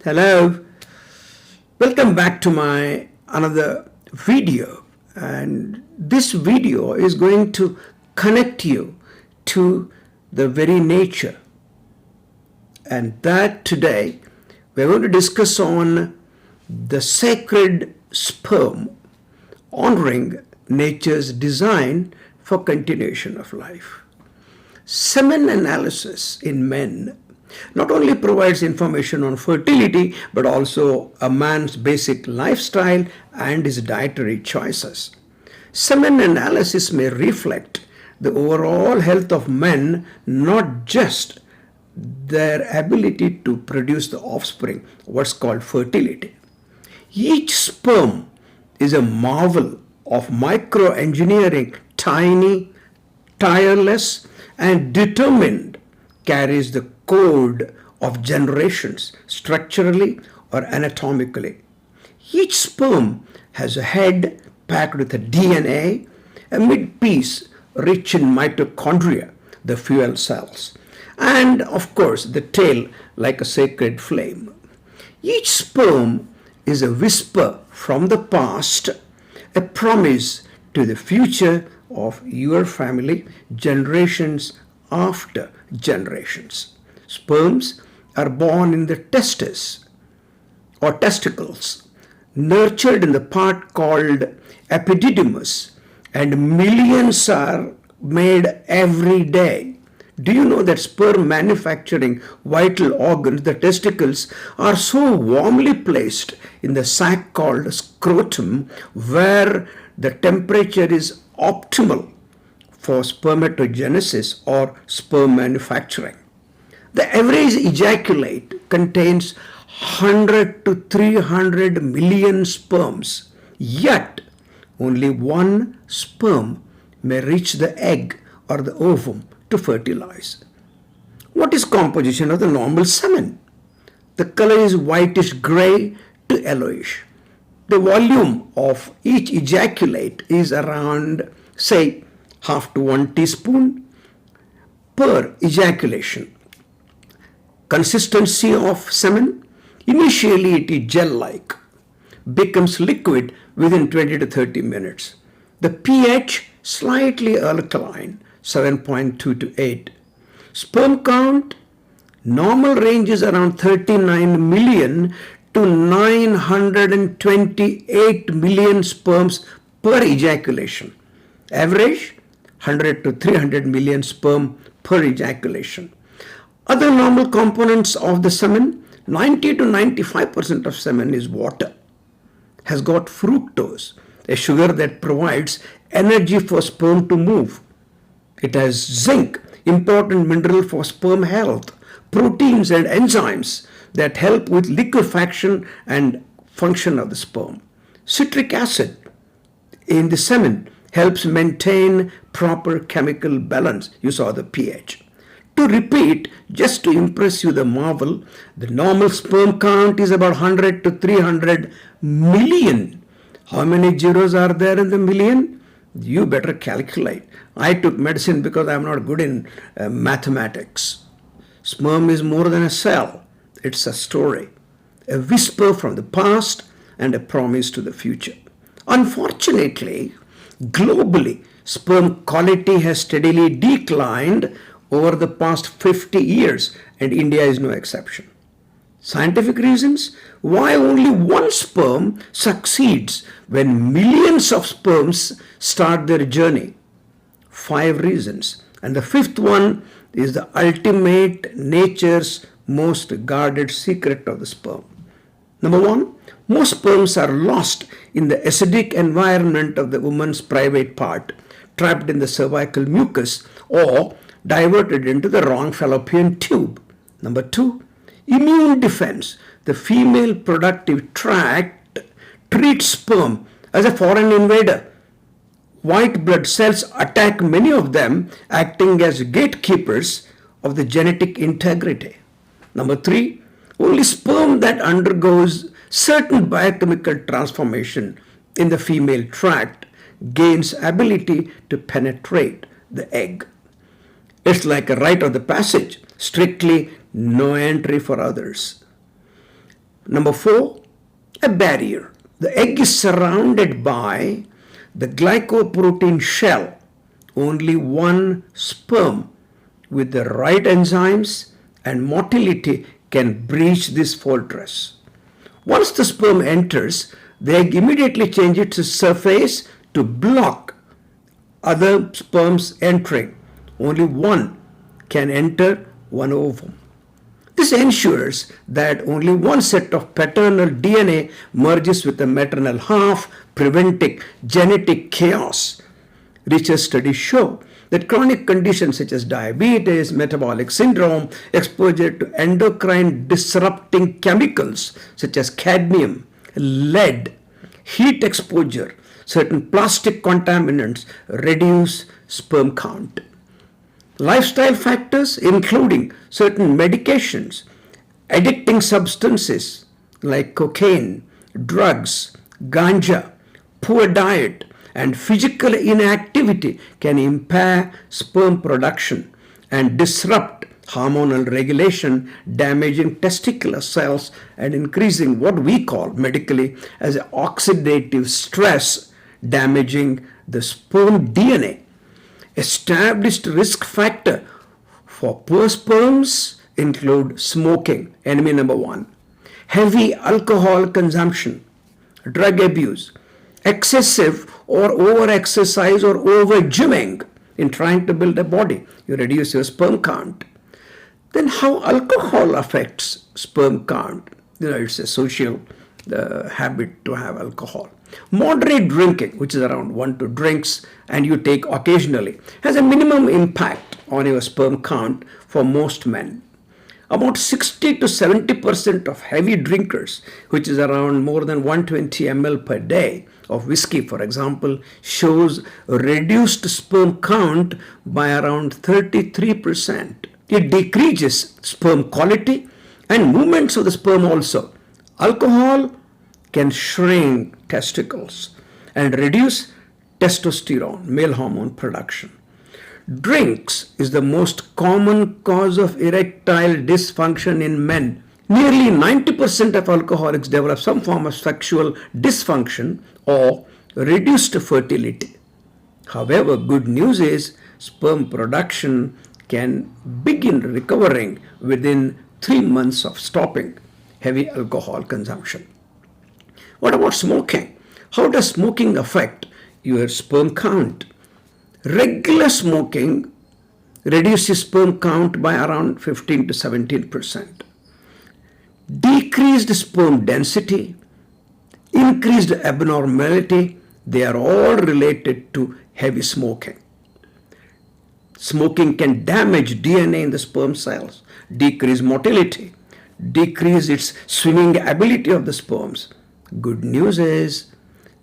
Hello, welcome back to my another video, and this video is going to connect you to the very nature, and that today we're going to discuss on the sacred sperm, honoring nature's design for continuation of life. Semen analysis in men not only provides information on fertility but also a man's basic lifestyle and his dietary choices. Semen analysis may reflect the overall health of men, not just their ability to produce the offspring, what's called fertility. Each sperm is a marvel of microengineering, tiny, tireless, and determined, carries the code of generations structurally or anatomically. Each sperm has a head packed with a DNA, a midpiece rich in mitochondria, the fuel cells, and of course the tail like a sacred flame. Each sperm is a whisper from the past, a promise to the future of your family, generations after generations. Sperms are born in the testes or testicles, nurtured in the part called epididymis, and millions are made every day. Do you know that sperm manufacturing vital organs, the testicles, are so warmly placed in the sac called scrotum, where the temperature is optimal for spermatogenesis or sperm manufacturing? The average ejaculate contains 100 to 300 million sperms, yet only one sperm may reach the egg or the ovum to fertilize. What is composition of the normal semen? The color is whitish gray to yellowish. The volume of each ejaculate is around, say, half to 1 teaspoon per ejaculation. Consistency of semen: initially it is gel-like, becomes liquid within 20 to 30 minutes. The pH slightly alkaline, 7.2 to 8. Sperm count: normal range is around 39 million to 928 million sperms per ejaculation. Average 100 to 300 million sperm per ejaculation. Other normal components of the semen: 90 to 95% of semen is water, has got fructose, a sugar that provides energy for sperm to move. It has zinc, important mineral for sperm health, proteins and enzymes that help with liquefaction and function of the sperm. Citric acid in the semen helps maintain proper chemical balance. You saw the pH. To repeat, just to impress you the marvel, the normal sperm count is about 100 to 300 million. How many zeros are there in the million? You better calculate. I took medicine because I'm not good in mathematics. Sperm is more than a cell. It's a story, a whisper from the past and a promise to the future. Unfortunately, globally, sperm quality has steadily declined over the past 50 years, and India is no exception. Scientific reasons why only one sperm succeeds when millions of sperms start their journey. 5 reasons. And the 5th one is the ultimate nature's most guarded secret of the sperm. Number 1, most sperms are lost in the acidic environment of the woman's private part, trapped in the cervical mucus, or diverted into the wrong fallopian tube. Number 2, immune defense. The female productive tract treats sperm as a foreign invader. White blood cells attack many of them, acting as gatekeepers of the genetic integrity. Number 3, only sperm that undergoes certain biochemical transformation in the female tract gains ability to penetrate the egg. It's like a rite of the passage, strictly no entry for others. Number 4, a barrier. The egg is surrounded by the glycoprotein shell. Only one sperm with the right enzymes and motility can breach this fortress. Once the sperm enters, the egg immediately changes its surface to block other sperms entering. Only one can enter one ovum. This ensures that only one set of paternal DNA merges with the maternal half, preventing genetic chaos. Research studies show that chronic conditions such as diabetes, metabolic syndrome, exposure to endocrine disrupting chemicals such as cadmium, lead, heat exposure, certain plastic contaminants reduce sperm count. Lifestyle factors including certain medications, addicting substances like cocaine, drugs, ganja, poor diet, and physical inactivity can impair sperm production and disrupt hormonal regulation, damaging testicular cells and increasing what we call medically as oxidative stress, damaging the sperm DNA. Established risk factor for poor sperms include smoking, enemy number 1, heavy alcohol consumption, drug abuse, excessive or over exercise or over gymming in trying to build a body. You reduce your sperm count. Then how alcohol affects sperm count? It's a social habit to have alcohol. Moderate drinking, which is around 1 to 2 drinks and you take occasionally, has a minimum impact on your sperm count for most men. About 60 to 70% of heavy drinkers, which is around more than 120 ml per day of whiskey, for example, shows reduced sperm count by around 33%. It decreases sperm quality and movements of the sperm also. Alcohol can shrink testicles and reduce testosterone, male hormone production. Drinks is the most common cause of erectile dysfunction in men. Nearly 90% of alcoholics develop some form of sexual dysfunction or reduced fertility. However, good news is sperm production can begin recovering within 3 months of stopping heavy alcohol consumption. What about smoking? How does smoking affect your sperm count? Regular smoking reduces sperm count by around 15 to 17%. Decreased sperm density, increased abnormality, they are all related to heavy smoking. Smoking can damage DNA in the sperm cells, decrease motility, decrease its swimming ability of the sperms. Good news is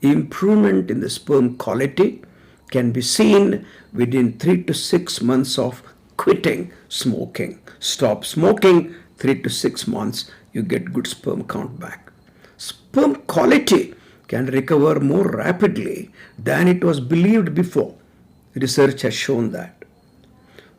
improvement in the sperm quality can be seen within 3 to 6 months of quitting smoking. Stop smoking, 3 to 6 months, you get good sperm count back. Sperm quality can recover more rapidly than it was believed before. Research has shown that.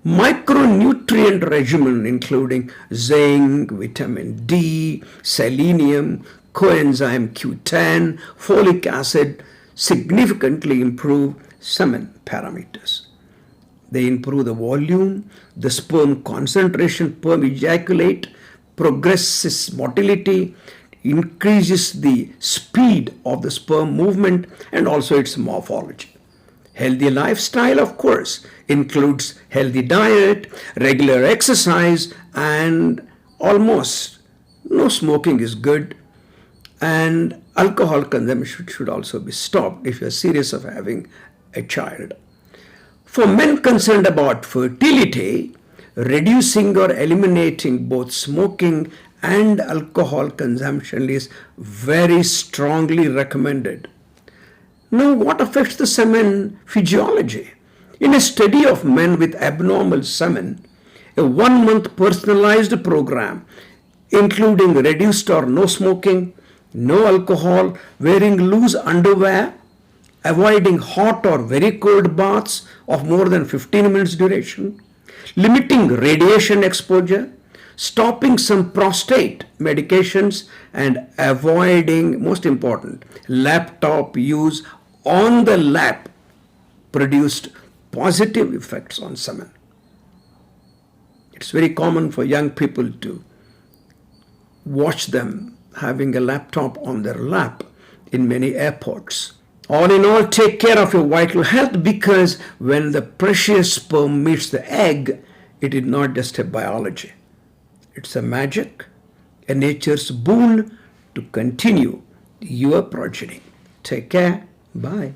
Micronutrient regimen including zinc, vitamin D, selenium, coenzyme Q10, folic acid significantly improve semen parameters. They improve the volume, the sperm concentration per ejaculate, progresses motility, increases the speed of the sperm movement and also its morphology. Healthy lifestyle, of course, includes healthy diet, regular exercise, and almost no smoking is good. And alcohol consumption should also be stopped if you are serious of having a child. For men concerned about fertility, reducing or eliminating both smoking and alcohol consumption is very strongly recommended. Now, what affects the semen physiology? In a study of men with abnormal semen, a 1-month personalized program, including reduced or no smoking, no alcohol, wearing loose underwear, avoiding hot or very cold baths of more than 15 minutes duration, limiting radiation exposure, stopping some prostate medications, and avoiding, most important, laptop use on the lap produced positive effects on semen. It's very common for young people to watch them having a laptop on their lap in many airports. All in all, take care of your vital health, because when the precious sperm meets the egg, it is not just a biology. It's a magic, a nature's boon to continue your progeny. Take care. Bye.